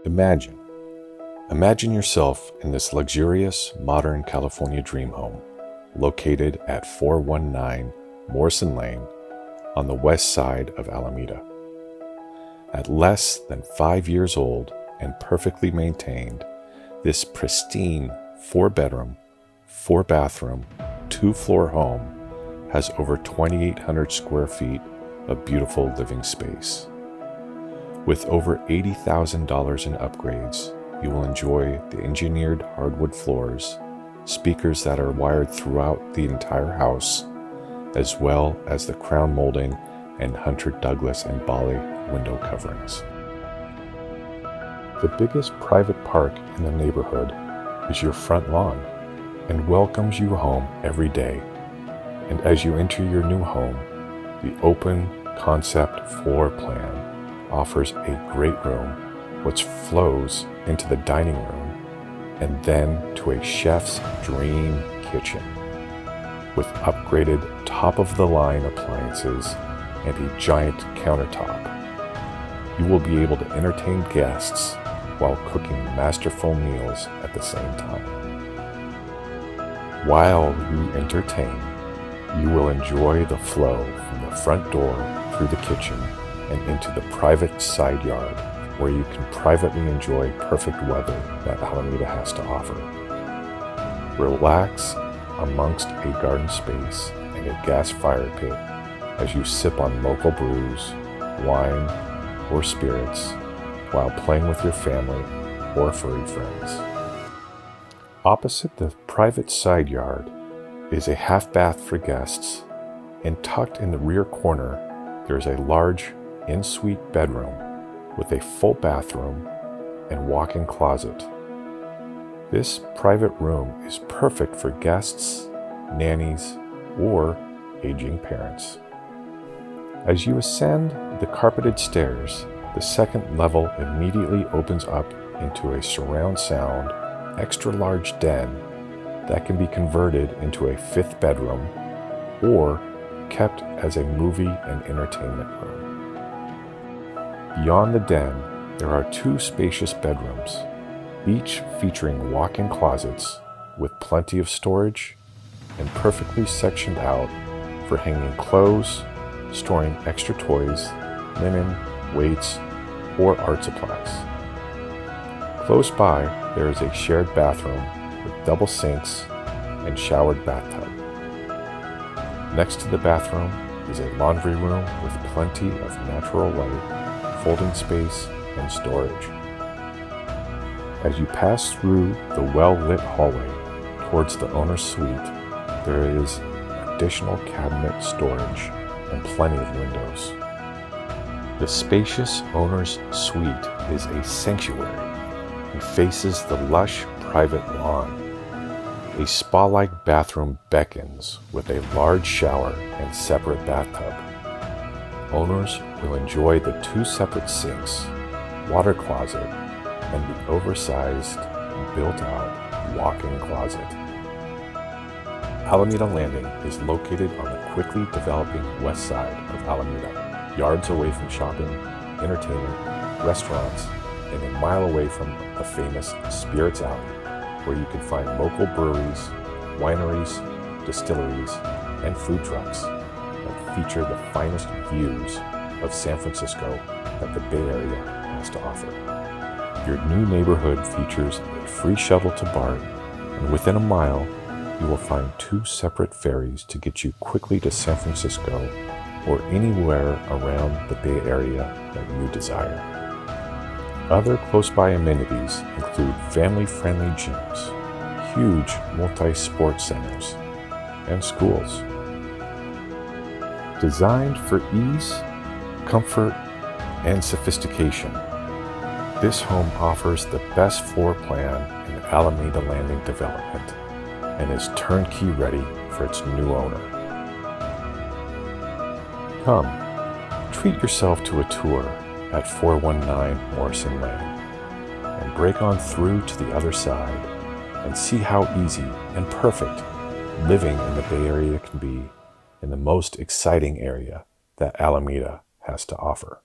Imagine yourself in this luxurious, modern California dream home, located at 419 Morrison Lane on the west side of Alameda. At less than 5 years old and perfectly maintained, this pristine 4-bedroom, 4-bathroom, 2-floor home has over 2,800 square feet of beautiful living space. With over $80,000 in upgrades, you will enjoy the engineered hardwood floors, speakers that are wired throughout the entire house, as well as the crown molding and Hunter Douglas and Bali window coverings. The biggest private park in the neighborhood is your front lawn and welcomes you home every day. And as you enter your new home, the open concept floor plan offers a great room which flows into the dining room and then to a chef's dream kitchen with upgraded top-of-the-line appliances and a giant countertop. You will be able to entertain guests while cooking masterful meals at the same time. While you entertain, you will enjoy the flow from the front door through the kitchen and into the private side yard where you can privately enjoy perfect weather that Alameda has to offer. Relax amongst a garden space and a gas fire pit as you sip on local brews, wine, or spirits while playing with your family or furry friends. Opposite the private side yard is a half bath for guests, and tucked in the rear corner there is a large en-suite bedroom with a full bathroom and walk-in closet. This private room is perfect for guests, nannies, or aging parents. As you ascend the carpeted stairs, the second level immediately opens up into a surround sound, extra-large den that can be converted into a 5th bedroom or kept as a movie and entertainment room. Beyond the den, there are 2 spacious bedrooms, each featuring walk-in closets with plenty of storage and perfectly sectioned out for hanging clothes, storing extra toys, linen, weights, or art supplies. Close by, there is a shared bathroom with double sinks and showered bathtub. Next to the bathroom is a laundry room with plenty of natural light, folding space, and storage. As you pass through the well-lit hallway towards the owner's suite, there is additional cabinet storage and plenty of windows. The spacious owner's suite is a sanctuary and faces the lush private lawn. A spa-like bathroom beckons with a large shower and separate bathtub. Owners will enjoy the 2 separate sinks, water closet, and the oversized, built-out walk-in closet. Alameda Landing is located on the quickly developing west side of Alameda, yards away from shopping, entertainment, restaurants, and a mile away from the famous Spirits Alley, where you can find local breweries, wineries, distilleries, and food trucks that feature the finest views of San Francisco that the Bay Area has to offer. Your new neighborhood features a free shuttle to BART, and within a mile, you will find 2 separate ferries to get you quickly to San Francisco or anywhere around the Bay Area that you desire. Other close-by amenities include family-friendly gyms, huge multi-sport centers, and schools. Designed for ease, comfort, and sophistication, this home offers the best floor plan in the Alameda Landing development and is turnkey ready for its new owner. Come, treat yourself to a tour at 419 Morrison Lane and break on through to the other side and see how easy and perfect living in the Bay Area can be in the most exciting area that Alameda has to offer.